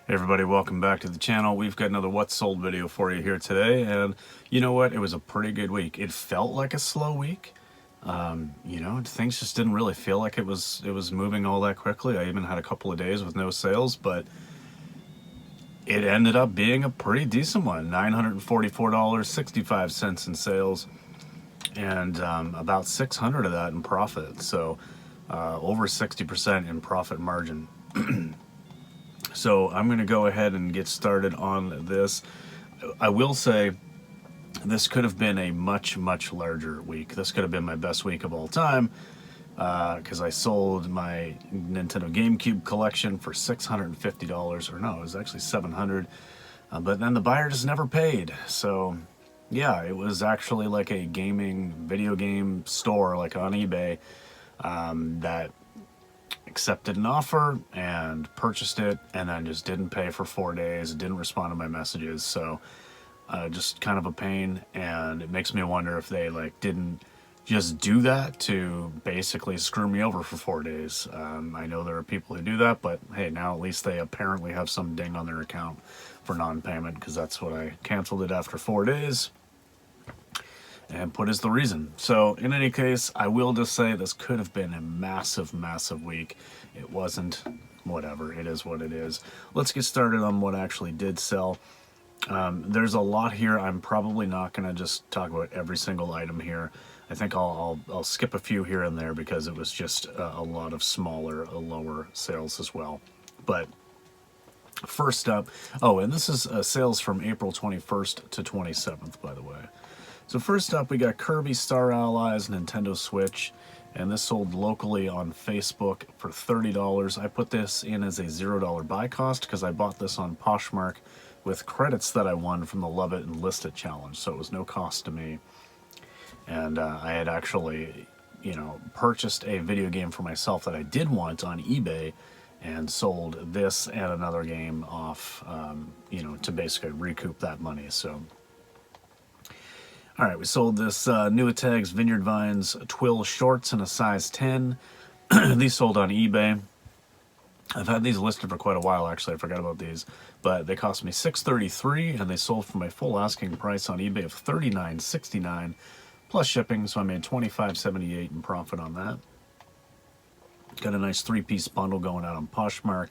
Hey everybody, welcome back to the channel. We've got another What's Sold video for you here today, and you know what? It was a pretty good week. It felt like a slow week. Things just didn't really feel like it was moving all that quickly. I even had a couple of days with no sales, but it ended up being a pretty decent one. $944.65 in sales, and about 600 of that in profit. So over 60% in profit margin. So I'm going to go ahead and get started on this. I will say this could have been a much, much larger week. This could have been my best week of all time because I sold my Nintendo GameCube collection for $650, or no, it was actually $700. But then the buyer just never paid. So yeah, it was actually like a video game store, like on eBay, that accepted an offer and purchased it, and then just didn't pay for 4 days, didn't respond to my messages. So just kind of a pain, and it makes me wonder if they didn't just do that to basically screw me over for 4 days. I know there are people who do that, but hey, now at least they apparently have some ding on their account for non-payment, because that's what I canceled it after 4 days and put as the reason. So in any case, I will just say this could have been a massive, massive week. It wasn't. Whatever, it is what it is. Let's get started on what actually did sell. There's a lot here. I'm probably not going to just talk about every single item here. I think I'll skip a few here and there because it was just a lot of smaller, lower sales as well. But first up, oh, and this is sales from April 21st to 27th, by the way. So first up, we got Kirby Star Allies Nintendo Switch, and this sold locally on Facebook for $30. I put this in as a $0 buy cost because I bought this on Poshmark with credits that I won from the Love It and List It challenge, so it was no cost to me. And I had actually, purchased a video game for myself that I did want on eBay and sold this and another game off, to basically recoup that money. So all right, we sold this New Tags Vineyard Vines Twill Shorts in a size 10. These sold on eBay. I've had these listed for quite a while, actually. I forgot about these. But they cost me $6.33, and they sold for my full asking price on eBay of $39.69, plus shipping, so I made $25.78 in profit on that. Got a nice three-piece bundle going out on Poshmark.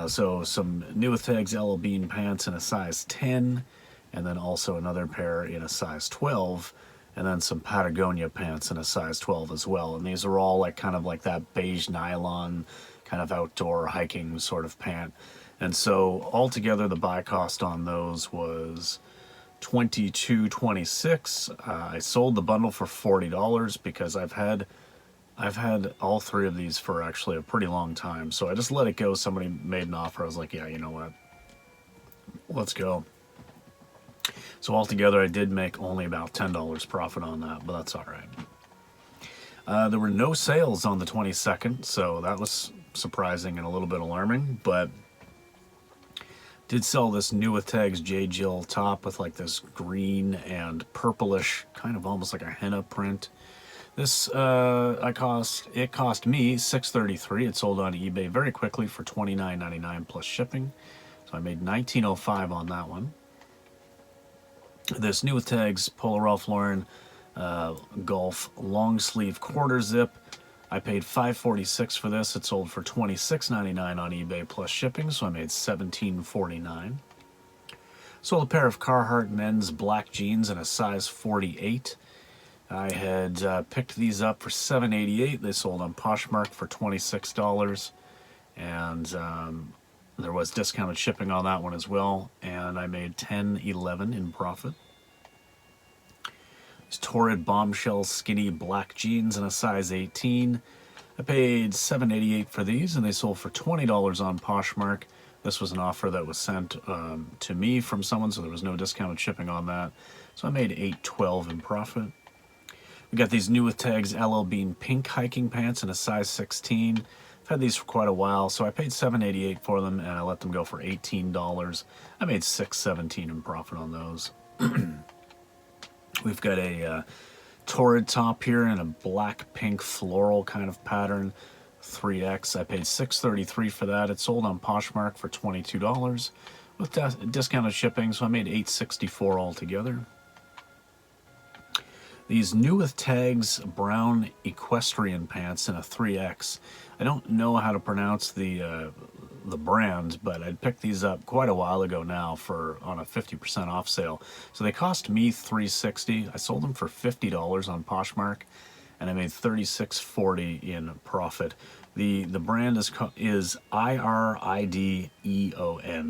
So some New Tags LL Bean pants in a size 10, and then also another pair in a size 12, and then some Patagonia pants in a size 12 as well. And these are all kind of like that beige nylon kind of outdoor hiking sort of pant. And so altogether the buy cost on those was $22.26. I sold the bundle for $40 because I've had all three of these for actually a pretty long time. So I just let it go. Somebody made an offer. I was like, yeah, you know what? Let's go. So altogether, I did make only about $10 profit on that, but that's all right. There were no sales on the 22nd, so that was surprising and a little bit alarming, but did sell this New Tags J. Jill top with this green and purplish, kind of almost like a henna print. This, it cost me $6.33. It sold on eBay very quickly for $29.99 plus shipping, so I made $19.05 on that one. This New Tags Polo Ralph Lauren Golf long sleeve quarter zip. I paid $5.46 for this. It sold for $26.99 on eBay plus shipping, so I made $17.49. Sold a pair of Carhartt men's black jeans in a size 48. I had picked these up for $7.88. They sold on Poshmark for $26, and there was discounted shipping on that one as well, and I made $10.11 in profit. These Torrid Bombshell skinny black jeans in a size 18. I paid $7.88 for these, and they sold for $20 on Poshmark. This was an offer that was sent to me from someone, so there was no discounted shipping on that. So I made $8.12 in profit. We got these New Tags LL Bean pink hiking pants in a size 16. I've had these for quite a while, so I paid $7.88 for them, and I let them go for $18. I made $6.17 in profit on those. We've got a Torrid top here in a black-pink floral kind of pattern. 3X. I paid $6.33 for that. It sold on Poshmark for $22 with discounted shipping, so I made $8.64 altogether. These new with tags brown equestrian pants in a 3X. I don't know how to pronounce the brand, but I'd picked these up quite a while ago now for on a 50% off sale. So they cost me $3.60. I sold them for $50 on Poshmark, and I made $36.40 in profit. The brand is IRIDEON,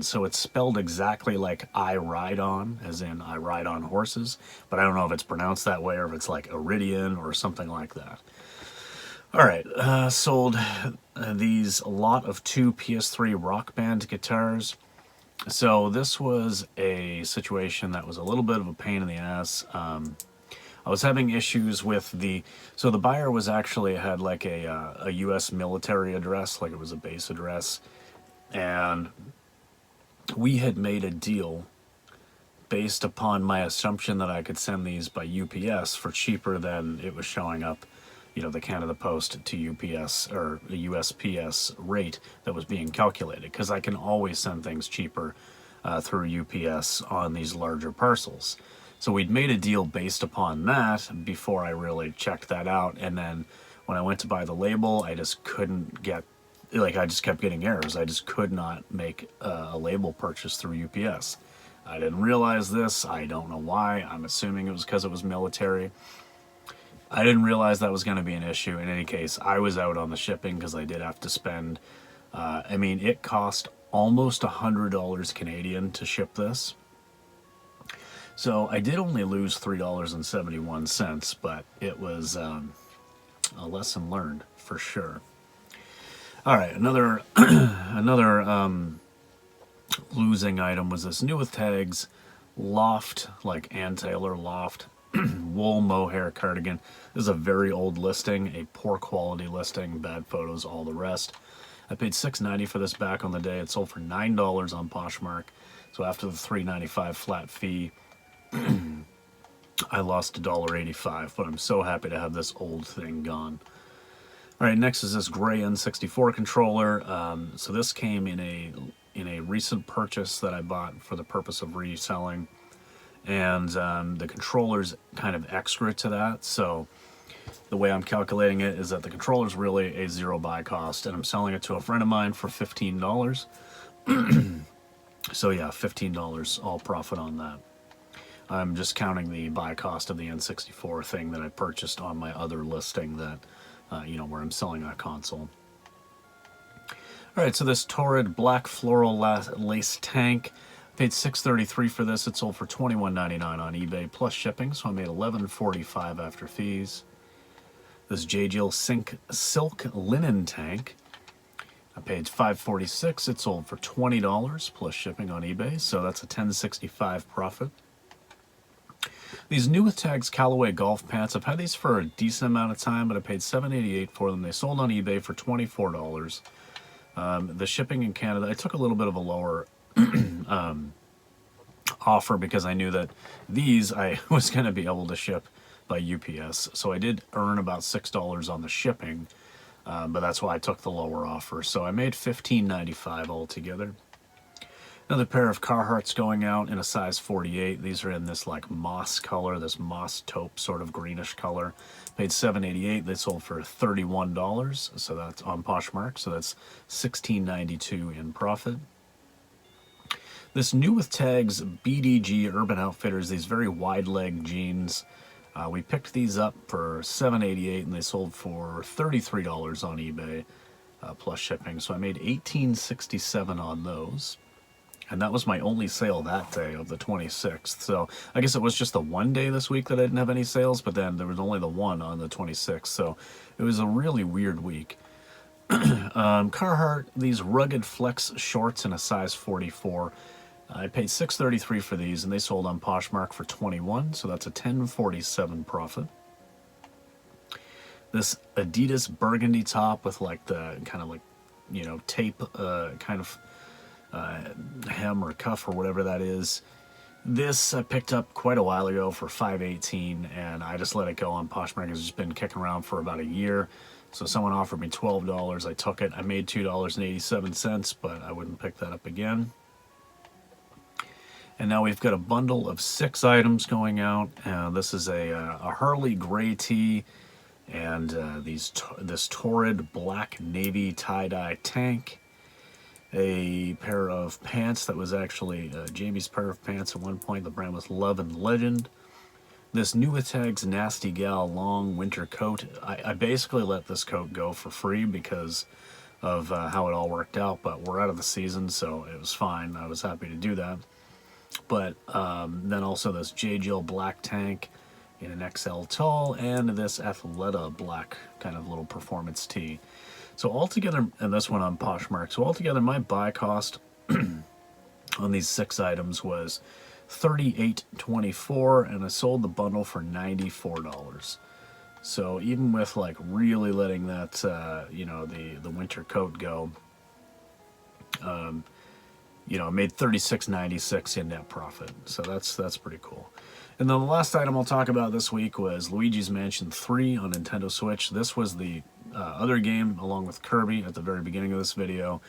so it's spelled exactly like I ride on, as in I ride on horses, but I don't know if it's pronounced that way or if it's like Iridian or something like that. All right, sold these lot of 2 PS3 Rock Band guitars. So this was a situation that was a little bit of a pain in the ass. I was having issues with so the buyer was actually had like a U.S. military address, like it was a base address, and we had made a deal based upon my assumption that I could send these by UPS for cheaper than it was showing up, you know, the Canada Post to UPS or the USPS rate that was being calculated, because I can always send things cheaper through UPS on these larger parcels. So we'd made a deal based upon that before I really checked that out. And then when I went to buy the label, I just couldn't get, like, I just kept getting errors. I just could not make a label purchase through UPS. I didn't realize this. I don't know why. I'm assuming it was because it was military. I didn't realize that was going to be an issue. In any case, I was out on the shipping because I did have to spend, I mean, it cost almost $100 Canadian to ship this. So I did only lose $3.71, but it was a lesson learned for sure. All right, another losing item was this new with tags loft, like Ann Taylor loft wool mohair cardigan. This is a very old listing, a poor quality listing, bad photos, all the rest. I paid $6.90 for this back on the day. It sold for $9 on Poshmark. So after the $3.95 flat fee, I lost $1.85, but I'm so happy to have this old thing gone. All right, next is this gray N64 controller. So this came in a recent purchase that I bought for the purpose of reselling, and the controller's kind of extra to that. So the way I'm calculating it is that the controller's really a zero buy cost, and I'm selling it to a friend of mine for $15. So yeah, $15 all profit on that. I'm just counting the buy cost of the N64 thing that I purchased on my other listing that, you know, where I'm selling that console. All right, so this Torrid black floral lace tank, paid $6.33 for this. It sold for $21.99 on eBay plus shipping, so I made $11.45 after fees. This J. Jill silk linen tank, I paid $5.46. It sold for $20 plus shipping on eBay, so that's a $10.65 profit. These new with tags Callaway golf pants, I've had these for a decent amount of time, but I paid $7.88 for them. They sold on eBay for $24. The shipping in Canada, I took a little bit of a lower offer because I knew that these I was going to be able to ship by UPS. So I did earn about $6 on the shipping, but that's why I took the lower offer. So I made $15.95 altogether. Another pair of Carhartts going out in a size 48. These are in this like moss color, this moss taupe sort of greenish color. Paid $7.88. They sold for $31. So that's on Poshmark. So that's $16.92 in profit. This new with tags BDG Urban Outfitters, these very wide leg jeans. We picked these up for $7.88 and they sold for $33 on eBay plus shipping. So I made $18.67 on those. And that was my only sale that day of the 26th. So I guess it was just the one day this week that I didn't have any sales, but then there was only the one on the 26th. So it was a really weird week. Carhartt, these rugged flex shorts in a size 44. I paid $6.33 for these, and they sold on Poshmark for $21, so that's a $10.47 profit. This Adidas burgundy top with like the kind of like, you know, tape kind of hem or cuff or whatever that is. This I picked up quite a while ago for $5.18, and I just let it go on Poshmark. It's just been kicking around for about a year. So someone offered me $12. I took it. I made $2.87, but I wouldn't pick that up again. And now we've got a bundle of 6 items going out. This is a Hurley gray tee and this torrid black navy tie-dye tank. A pair of pants that was actually Jamie's pair of pants at one point. The brand was Love and Legend. This Nuitags Nasty Gal long winter coat. I basically let this coat go for free because of how it all worked out, but we're out of the season, so it was fine. I was happy to do that. But then also this J. Jill black tank in an XL tall, and this Athleta black kind of little performance tee. So altogether, and this one on Poshmark, so altogether my buy cost on these 6 items was $38.24, and I sold the bundle for $94. So even with like really letting that, you know, the winter coat go, you know, I made $36.96 in net profit. So that's pretty cool. And then the last item I'll talk about this week was Luigi's Mansion 3 on Nintendo Switch. This was the other game, along with Kirby, at the very beginning of this video,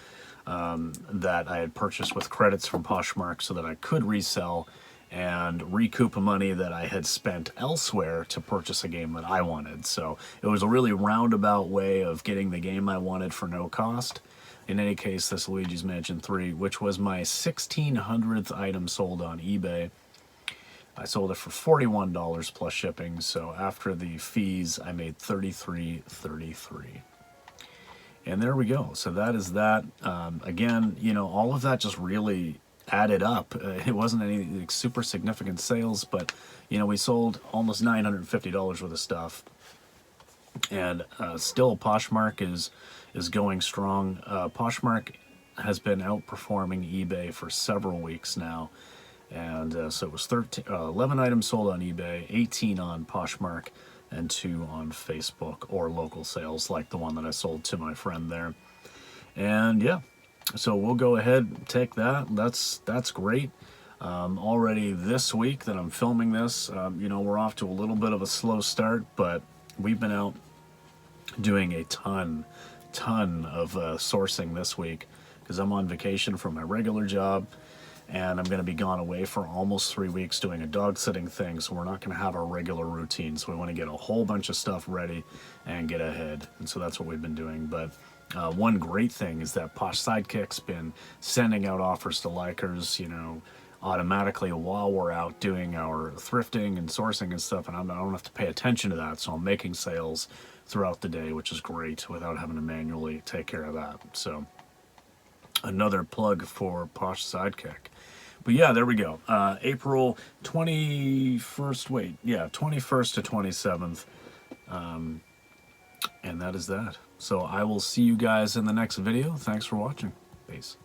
that I had purchased with credits from Poshmark so that I could resell and recoup money that I had spent elsewhere to purchase a game that I wanted. So it was a really roundabout way of getting the game I wanted for no cost. In any case, this Luigi's Mansion 3, which was my 1600th item sold on eBay, I sold it for $41 plus shipping, so after the fees, I made $33.33. And there we go. So that is that. Again, you know, all of that just really added up. It wasn't any like, super significant sales, but, you know, we sold almost $950 worth of stuff. And still, Poshmark is going strong. Poshmark has been outperforming eBay for several weeks now. And so it was 11 items sold on eBay, 18 on Poshmark, and 2 on Facebook or local sales like the one that I sold to my friend there. And yeah, so we'll go ahead and take that. That's great. Already this week that I'm filming this, you know, we're off to a little bit of a slow start, but we've been out doing a ton of sourcing this week because I'm on vacation from my regular job. And I'm going to be gone away for almost 3 weeks doing a dog sitting thing, so we're not going to have our regular routine. So we want to get a whole bunch of stuff ready and get ahead. And so that's what we've been doing. But one great thing is that Posh Sidekick's been sending out offers to likers, you know, automatically while we're out doing our thrifting and sourcing and stuff. And I don't have to pay attention to that. So I'm making sales throughout the day, which is great without having to manually take care of that. So another plug for Posh Sidekick. But yeah, there we go. April 21st, 21st to 27th. And that is that. So I will see you guys in the next video. Thanks for watching. Peace.